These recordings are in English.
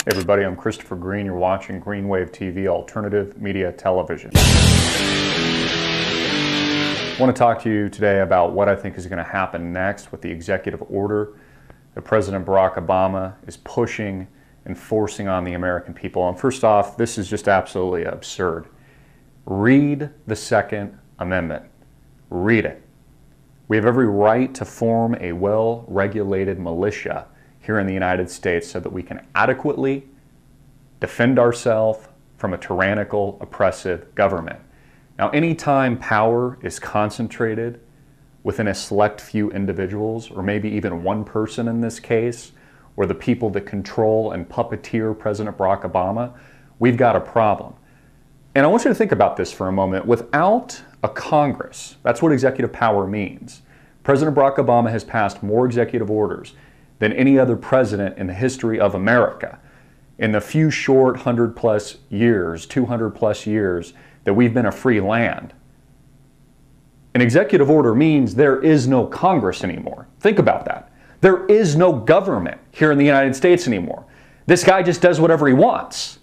Hey everybody, I'm Christopher Greene. You're watching Green Wave TV, alternative media television. I want to talk to you today about what I think is going to happen next with the executive order that President Barack Obama is pushing and forcing on the American people. And first off, this is just absolutely absurd. Read the Second Amendment. Read it. We have every right to form a well-regulated militia here in the United States so that we can adequately defend ourselves from a tyrannical, oppressive government. Now, anytime power is concentrated within a select few individuals, or maybe even one person in this case, or the people that control and puppeteer President Barack Obama, we've got a problem. And I want you to think about this for a moment. Without a Congress, that's what executive power means. President Barack Obama has passed more executive orders than any other president in the history of America in the few short 100+ years, 200+ years that we've been a free land. An executive order means there is no Congress anymore. Think about that. There is no government here in the United States anymore. This guy just does whatever he wants.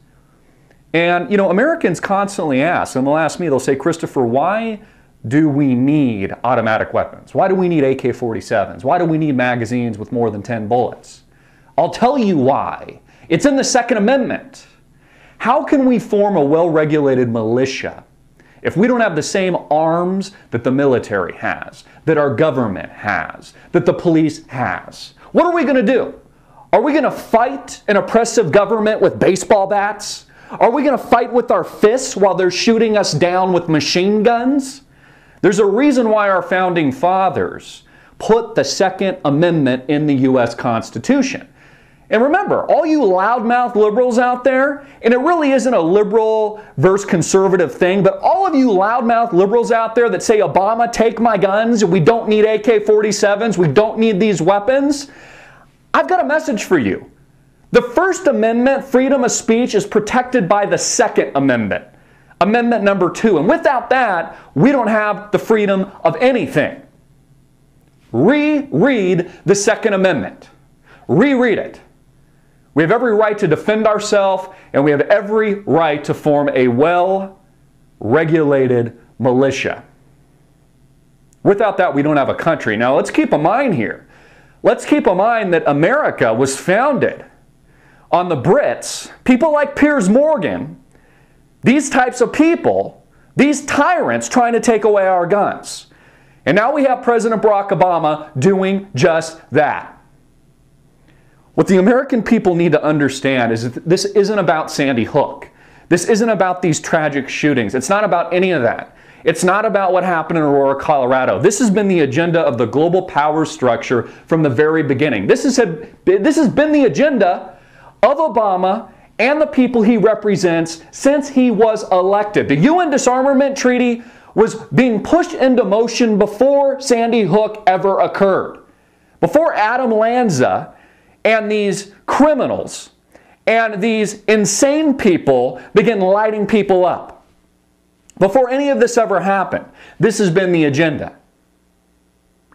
And, you know, Americans constantly ask, and they'll ask me, they'll say, Christopher, why do we need automatic weapons? Why do we need AK-47s? Why do we need magazines with more than 10 bullets? I'll tell you why. It's in the Second Amendment. How can we form a well-regulated militia if we don't have the same arms that the military has, that our government has, that the police has? What are we going to do? Are we going to fight an oppressive government with baseball bats? Are we going to fight with our fists while they're shooting us down with machine guns? There's a reason why our founding fathers put the Second Amendment in the U.S. Constitution. And remember, all you loudmouth liberals out there, and it really isn't a liberal versus conservative thing, but all of you loudmouth liberals out there that say, Obama, take my guns, we don't need AK-47s, we don't need these weapons, I've got a message for you. The First Amendment, freedom of speech, is protected by the Second Amendment. Amendment number 2. And without that, we don't have the freedom of anything. Reread the Second Amendment. Reread it. We have every right to defend ourselves, and we have every right to form a well-regulated militia. Without that, we don't have a country. Now, let's keep in mind here. Let's keep in mind that America was founded on the Brits, people like Piers Morgan, these types of people, these tyrants trying to take away our guns. And now we have President Barack Obama doing just that. What the American people need to understand is that this isn't about Sandy Hook. This isn't about these tragic shootings. It's not about any of that. It's not about what happened in Aurora, Colorado. This has been the agenda of the global power structure from the very beginning. This has been the agenda of Obama and the people he represents since he was elected. The UN Disarmament Treaty was being pushed into motion before Sandy Hook ever occurred. Before Adam Lanza and these criminals and these insane people began lighting people up. Before any of this ever happened, this has been the agenda.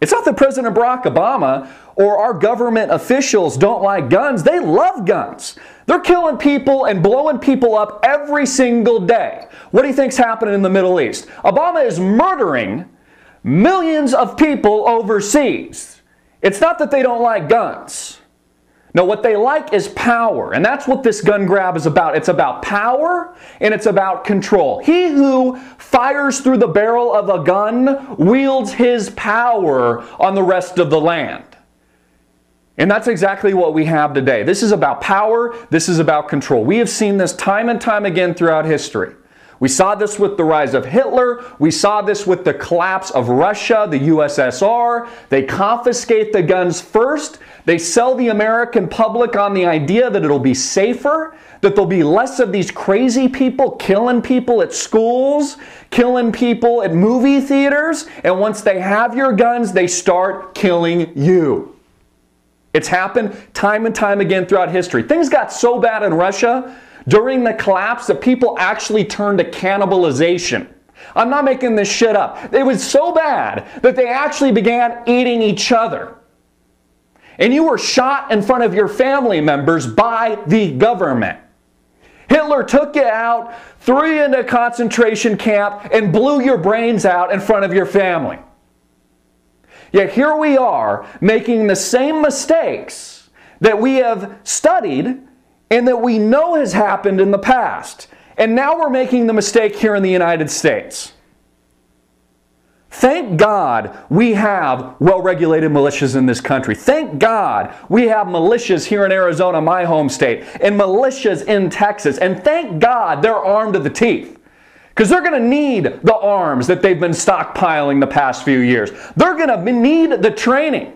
It's not that President Barack Obama or our government officials don't like guns. They love guns. They're killing people and blowing people up every single day. What do you think's happening in the Middle East? Obama is murdering millions of people overseas. It's not that they don't like guns. No, what they like is power, and that's what this gun grab is about. It's about power, and it's about control. He who fires through the barrel of a gun wields his power on the rest of the land. And that's exactly what we have today. This is about power. This is about control. We have seen this time and time again throughout history. We saw this with the rise of Hitler. We saw this with the collapse of Russia, the USSR. They confiscate the guns first. They sell the American public on the idea that it'll be safer, that there'll be less of these crazy people killing people at schools, killing people at movie theaters, and once they have your guns, they start killing you. It's happened time and time again throughout history. Things got so bad in Russia during the collapse that people actually turned to cannibalization. I'm not making this shit up. It was so bad that they actually began eating each other. and you were shot in front of your family members by the government. Hitler took you out, threw you into a concentration camp, and blew your brains out in front of your family. Yet here we are making the same mistakes that we have studied and that we know has happened in the past. And now we're making the mistake here in the United States. Thank God we have well-regulated militias in this country. Thank God we have militias here in Arizona, my home state, and militias in Texas. And thank God they're armed to the teeth. Because they're going to need the arms that they've been stockpiling the past few years. They're going to need the training.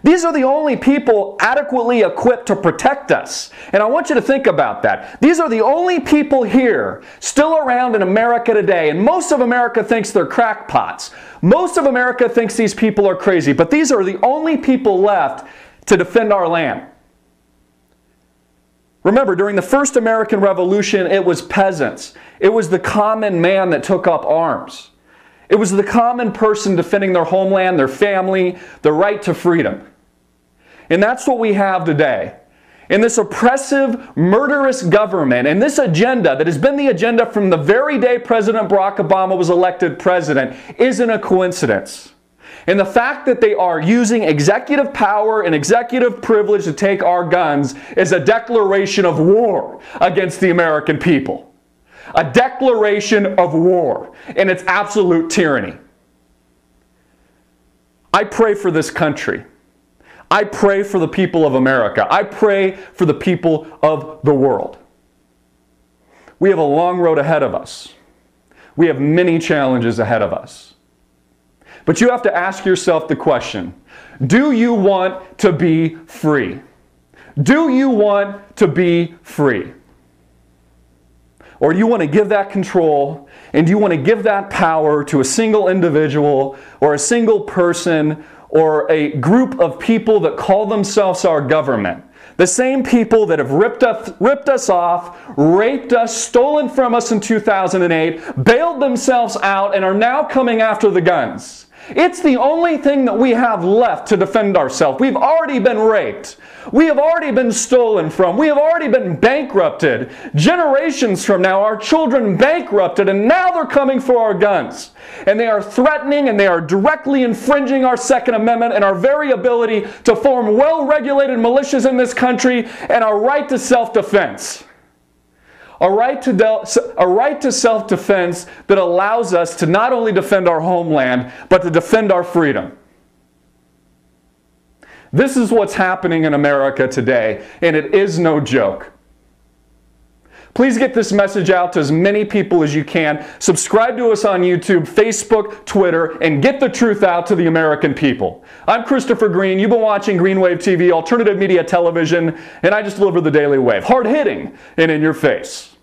These are the only people adequately equipped to protect us. And I want you to think about that. These are the only people here still around in America today. And most of America thinks they're crackpots. Most of America thinks these people are crazy. But these are the only people left to defend our land. Remember, during the first American Revolution, it was peasants. It was the common man that took up arms. It was the common person defending their homeland, their family, the right to freedom. And that's what we have today. In this oppressive, murderous government, and this agenda that has been the agenda from the very day President Barack Obama was elected president isn't a coincidence. And the fact that they are using executive power and executive privilege to take our guns is a declaration of war against the American people. A declaration of war, and it's absolute tyranny. I pray for this country. I pray for the people of America. I pray for the people of the world. We have a long road ahead of us. We have many challenges ahead of us. But you have to ask yourself the question, do you want to be free? Do you want to be free? Or do you want to give that control and do you want to give that power to a single individual or a single person or a group of people that call themselves our government? The same people that have ripped us off, raped us, stolen from us in 2008, bailed themselves out, and are now coming after the guns. It's the only thing that we have left to defend ourselves. We've already been raped. We have already been stolen from. We have already been bankrupted. Generations from now, our children bankrupted, and now they're coming for our guns. And they are threatening and they are directly infringing our Second Amendment and our very ability to form well-regulated militias in this country and our right to self-defense. A right to self-defense that allows us to not only defend our homeland, but to defend our freedom. This is what's happening in America today, and it is no joke. Please get this message out to as many people as you can. Subscribe to us on YouTube, Facebook, Twitter, and get the truth out to the American people. I'm Christopher Greene. You've been watching Green Wave TV, alternative media television, and I just deliver the Daily Wave. Hard-hitting and in your face.